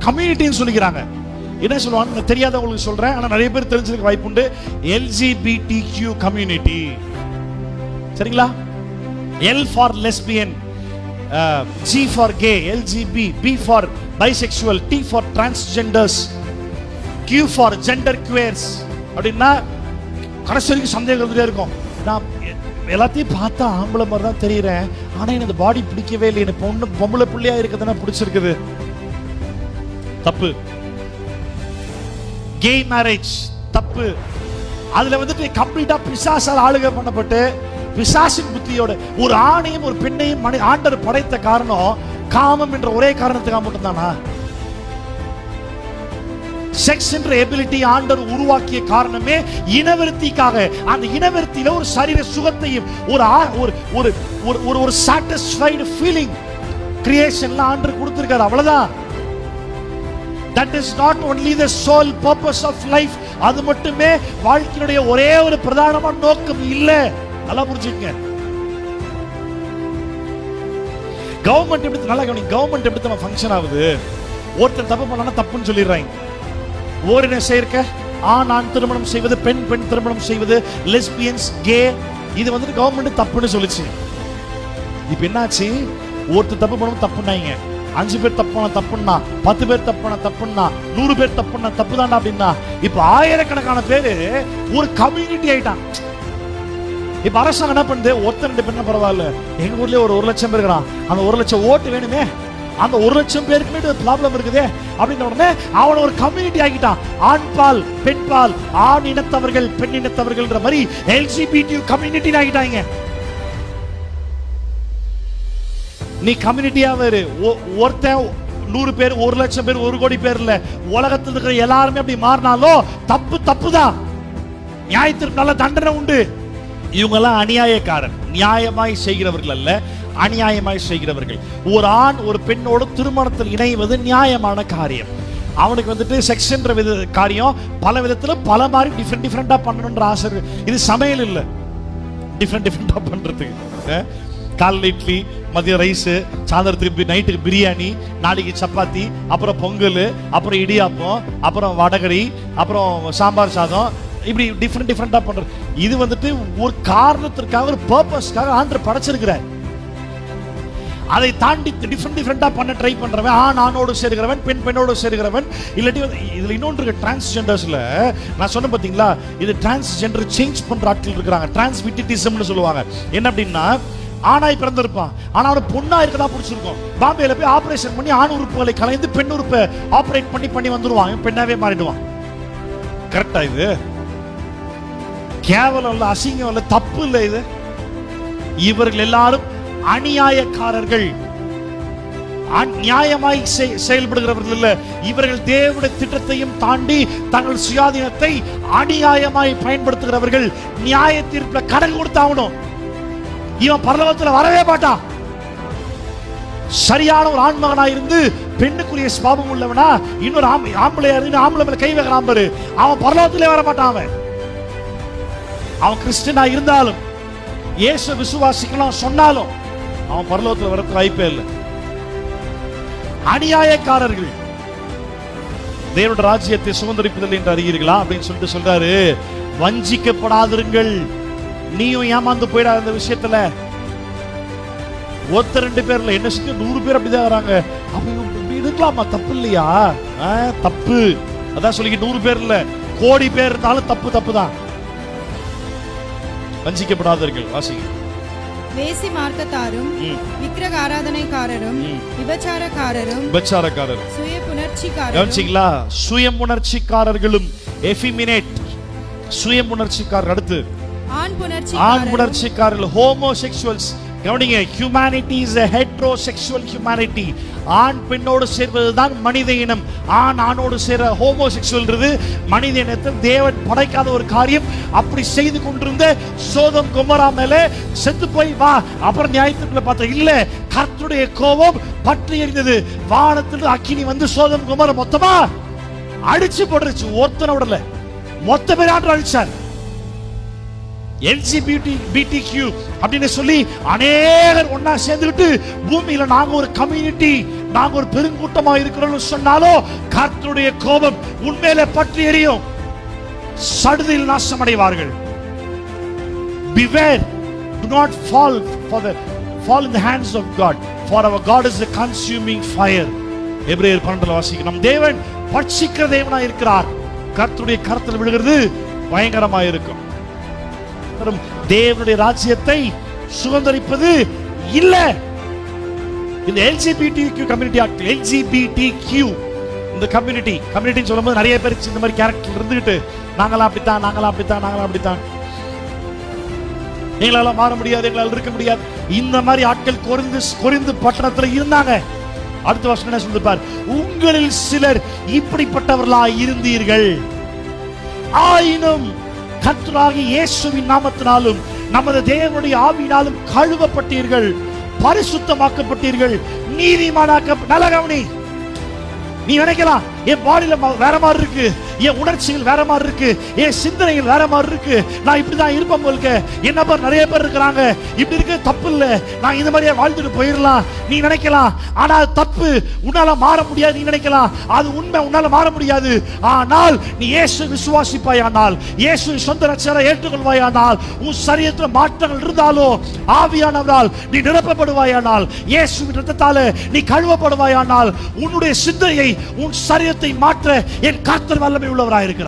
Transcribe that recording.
கம்யூனிட்டின்னு சொல்லிக்கிறாங்க. என்ன சொல்லுவாங்க தெரியாதவங்களுக்கு சொல்றேன், ஆனா நிறைய பேர் தெரிஞ்சிருக்க வாய்ப்புண்டு. LGBTQ கம்யூனிட்டி, சரிங்களா? L for lesbian, G for gay, LGB, B for bisexual, T for transgenders, Q for gender queers. அப்படின்னா கடைசி வரைக்கும் சந்தேகம் இருந்துட்டே இருக்கும். நான் எல்லாத்தையும் பார்த்தா ஆம்பளை மாதிரி தான் தெரியுறேன், ஆனா எனக்கு இந்த பாடி பிடிக்கவே இல்லை, எனக்கு பொம்பளை பிள்ளையா இருக்கிறதுனா பிடிச்சிருக்குது. தப்பு. கே மேரேஜ் தப்பு. அதுல வந்துட்டு கம்ப்ளீட்டா பிசாசால் ஆளுகை பண்ணப்பட்டு பிசாசின் புத்தியோட ஒரு ஆணையும் ஒரு பெண்ணையும் ஆண்டவர் படைத்த காரணம் காமம் என்ற ஒரே காரணத்துக்காக மட்டும்தானா? செக்ஸ் என்ற எபிலிட்டி ஆண்டவர் உருவாக்கிய காரணமே இனவெருத்திக்காக. அந்த இனவெருத்தியில ஒரு சரீர சுகத்தையும் ஒரு சாட்டிஸ்ஃபைடு ஃபீலிங் கிரியேஷன்ல ஆண்டவர் கொடுத்திருக்காரு, அவ்வளவுதான். That is not only the sole purpose of life. அது மட்டுமே வாழ்க்கையினுடைய ஒரே ஒரு பிரதானமான நோக்கம் இல்ல. நல்லா புரிஞ்சுக்கங்க. கவர்மெண்ட் எப்படி நல்லா கவனிங்க, கவர்மெண்ட் எப்படி நம்ம ஃபங்க்ஷன் ஆகுது? ஒருத்தர் தப்பு பண்ணா தப்புன்னு சொல்லிடுறாங்க. ஓரின சேர்க்கை, ஆண் திருமணம் செய்வது, பெண் திருமணம் செய்வது, லெஸ்பியன்ஸ், கே, இது வந்துட்டு கவர்மெண்ட் தப்புன்னு சொல்லிச்சு. இப்ப என்னாச்சு? ஒருத்தர் தப்பு பண்ணவும் தப்புனாங்க, 5 பேர் தப்புனா தப்புன்னா, 10 பேர் தப்புனா தப்புன்னா, 100 பேர் தப்புனா தப்பு தாண்டா அப்படின்னா, இப்ப ஆயிரக்கணக்கான பேரு ஒரு கம்யூனிட்டி ஆயிட்டான். இப்ப அரசாங்கம் என்ன பண்ணுது? ஒருத்தர் 2 பேர் பரவாயில்ல, எங்க ஊர்லயே ஒரு 1 லட்சம் பேர் இருக்கிறான், அந்த 1 லட்சம் ஓட்டு வேணுமே, அந்த 1 லட்சம் பேருக்கு ப்ராப்ளம் இருக்குதே அப்படின்ற உடனே அவன் ஒரு கம்யூனிட்டி ஆகிட்டான். ஆண் பால், பெண் பால், ஆண் இனத்தவர்கள், பெண் இனத்தவர்கள்ன்ற மாதிரி LGBTQ கம்யூனிட்டி ஆகிட்டாங்க. நீ கம்யூனிட்டியா வேறு, ஒருத்தன் 100 பேர், 1 லட்சம் பேர், 1 கோடி பேர் இல்ல, உலகத்தில் இருக்கிற எல்லாருமே அப்படி மாறினாலும் தப்பு தான். நியாயத்திற்கு நல்ல தண்டனை உண்டு. இவங்க எல்லாம் அநியாயக்காரன், நியாயமாய் செய்கிறவர்கள் அல்ல, அநியாயமாய் செய்கிறவர்கள். ஒரு ஆண் ஒரு பெண்ணோடு திருமணத்தில் இணைவது நியாயமான காரியம். அவனுக்கு வந்துட்டு செக்ஸ் என்ற காரியம் பல விதத்துல பல மாதிரி டிஃபரெண்டா பண்ணணும்ன்ற ஆசை. இது சமையல் இல்ல, டிஃபரெண்டா பண்றதுக்கு. காலைல இட்லி, மதியம் ரைஸ், சாயந்தரத்துக்கு நைட்டுக்கு பிரியாணி, நாளைக்கு சப்பாத்தி, அப்புறம் பொங்கல், அப்புறம் இடியாப்பம், அப்புறம் வடகரி, அப்புறம் சாம்பார் சாதம், இப்படி டிஃபரெண்டா பண்றது. இது வந்துட்டு ஒரு காரணத்திற்காக, ஒரு பர்பஸ்க்காக ஆண்டவர் படைச்சிருக்கிறார். அதை தாண்டி டிஃபரெண்டா பண்ண ட்ரை பண்றவன், ஆணோடு சேர்கிறவன், பெண்ணோடு சேர்கிறவன், இல்லாட்டி இதுல இன்னொன்று டிரான்ஸ்ஜெண்டர்ஸ்ல நான் சொன்ன பாத்தீங்களா, இது டிரான்ஸ்ஜெண்டர் சேஞ்ச் பண்ற ஆட்கள் இருக்கிறாங்க, டிரான்ஸ்விட்டிசம்னு சொல்லுவாங்க. என்ன அப்படின்னா, ஆணாய் பிறந்திருப்பான், ஆனா அவனுக்கு பொண்ணா இருக்கதான் பிடிச்சிருக்கும். பாம்பேல போய் ஆபரேஷன் பண்ணி ஆண் உறுப்புகளை கலைந்து பெண் உறுப்பை ஆபரேட் பண்ணி வந்துருவான், பெண்ணாவே மாறிடுவான். கரெக்டா? இது கேவலம் இல்ல, அசிங்கம் இல்ல, தப்பு இல்ல. இது இவர்கள் எல்லாரும் அநியாயக்காரர்கள், நியாயமாய் செயல்படுகிறவர்கள் இல்ல. இவர்கள் தேவனுடைய திட்டத்தையும் தாண்டி தங்கள் சுயாதீனத்தை அநியாயமாய் பயன்படுத்துகிறவர்கள். நியாய தீர்ப்புல கடன் கொடுத்தாகணும். இவன் பரலோகத்தில் வரவே மாட்டான். சரியான ஒரு ஆண்மகனா இருந்து பெண்ணுக்குரிய ஸ்பாபம் உள்ளவனா இன்னொரு ஆம்பளையா இருந்து ஆம்பளை மேல கை வைக்கிறான் பாரு, அவன் பரலோகத்திலே வர மாட்டான். அவன் கிறிஸ்டியனா இருந்தாலும், இயேசு விசுவாசிக்கலாம் சொன்னாலும், அவன் பரலோகத்தில் வரதுக்கு வாய்ப்பே இல்லை. அநியாயக்காரர்கள் தேவனுடைய ராஜ்யத்தை சுதந்திரிப்பதில்லை என்று அறிகிறீர்களா அப்படின்னு சொல்லிட்டு சொல்றாரு. வஞ்சிக்கப்படாதிருங்கள், நீயும் ஏமாந்து போயிடாத இந்த விஷயத்துல. ஒருத்தர் 2 பேர்ல என்ன சுத்தி 100 பேர் அப்படிதான் வராங்க. அப்படி இருக்கலாமா? தப்பு இல்லையா? தப்பு. அதான் சொல்லி 100 பேர் இல்ல, கோடி பேர் இருந்தாலும் தப்பு தான். வஞ்சிக்கப்படாதீர்கள். வாசிங்க. வேசி மார்க்கத்தாரும், விக்கிரக ஆராதனைக்காரரும், விபச்சாரக்காரரும், சுய புணர்ச்சிக்காரரும், சுய புணர்ச்சிக்காரர்களும், எஃபிமினேட், சுய புணர்ச்சிக்காரர். அடுத்து ஆண் புணர்ச்சிக்காரர்கள், ஹோமோசெக்சுவல்ஸ். கவனிங்க, humanity is a heterosexual humanity. ஆண் பெண்ணோடு சேர்வதுதான் மனித இனம். ஆணோடு சேர ஹோமோசெக்சுவல்ன்றது மனித இனத்தை தேவன் படைக்காத ஒரு காரியம். அப்படி செய்து கொண்டிருந்த சோதம் கொமோரா மேலே செத்து போய் வா அப்புறம் நியாயத்திற்குள்ள பார்த்தா இல்ல, கர்த்தருடைய கோபம் பற்றி எரிந்தது. வானத்தில் அக்கினி வந்து சோதம் கொமோரா மொத்தமா அடிச்சு போட்டுருச்சு. ஒருத்தனை விடல, மொத்த பேர் ஆண்டு அழிச்சார். LGBTQ அப்படின்னு சொல்லி அநேகர் ஒன்னா சேர்ந்துக்கிட்டு பூமியில நாங்க ஒரு கம்யூனிட்டி, நாங்க ஒரு பெருங்கூட்டமா இருக்கிறோம்னு சொன்னாலோ கர்த்தருடைய கோபம் உண்மையிலே பற்றி எரியும், சடுதியில் நாசமடைவார்கள். Beware, do not fall in the hands of God, for our God is a consuming fire. எபிரேயர் 12 வாசிக்கிறோம். நம் தேவன் பட்சிக்கிற தேவனா இருக்கிறார். கர்த்தருடைய கரத்தில் விழுகிறது பயங்கரமா இருக்கும். தேவனுடைய ராஜ்யத்தை சுதந்தரிப்பது இல்ல. இந்த LGBTQ கம்யூனிட்டி, LGBTQ இந்த கம்யூனிட்டி சொல்லும்போது நிறைய பேர் இந்த மாதிரி கேரக்டர் இருந்துகிட்டு நாங்களாம் அப்படித்தான் எங்களால மாற முடியாது, எங்களால் இருக்க முடியாது, இந்த மாதிரி ஆட்கள் கொரிந்து பட்டணத்துல இருந்தாங்க. அடுத்த வருஷம் என்ன சொல்லிருப்பார்? உங்களில் சிலர் இப்படிப்பட்டவர்களாய் இருந்தீர்கள், ஆயினும் கர்த்தராகிய இயேசுவின் நாமத்தினாலும் நமது தேவனுடைய ஆவியினாலும் கழுவப்பட்டீர்கள், பரிசுத்தமாக்கப்பட்டீர்கள், நீதிமானாக்க. நல்ல கவனி. நீ நினைக்கலாம் என் பாடியில வேற மாதிரி இருக்கு, என் உணர்ச்சிகள் வேற மாதிரி இருக்கு, என் சிந்தனைகள் வேற மாதிரி இருக்கு, நான் இப்படிதான் இருப்பேன் போல்க. என்ன பேர் நிறைய பேர் இருக்கிறாங்க, இப்படி இருக்க தப்பு இல்ல, நான் இந்த மாதிரியே வாழ்ந்துட்டு போயிடலாம் நீ நினைக்கலாம். ஆனா அது தப்பு, உன்னால மாற முடியாது நீ நினைக்கலாம். அது உண்மை, உன்னால மாற முடியாது. ஆனால் நீ இயேசு விசுவாசிப்பாயானால், இயேசு சொந்த ரட்சகரை ஏற்றுக்கொள்வாயானால், உன் சரீரத்தில் மாற்றங்கள் இருந்தாலோ ஆவியானவரால் நீ நிரப்பப்படுவாயானால், இயேசுவின் இரத்தத்தாலே நீ கழுவப்படுவாயானால், உன்னுடைய சிந்தையை, உன் சரீரத்தை மாற்ற என் கர்த்தர் வல்லமை உள்ளவராயிருக்கிறார்.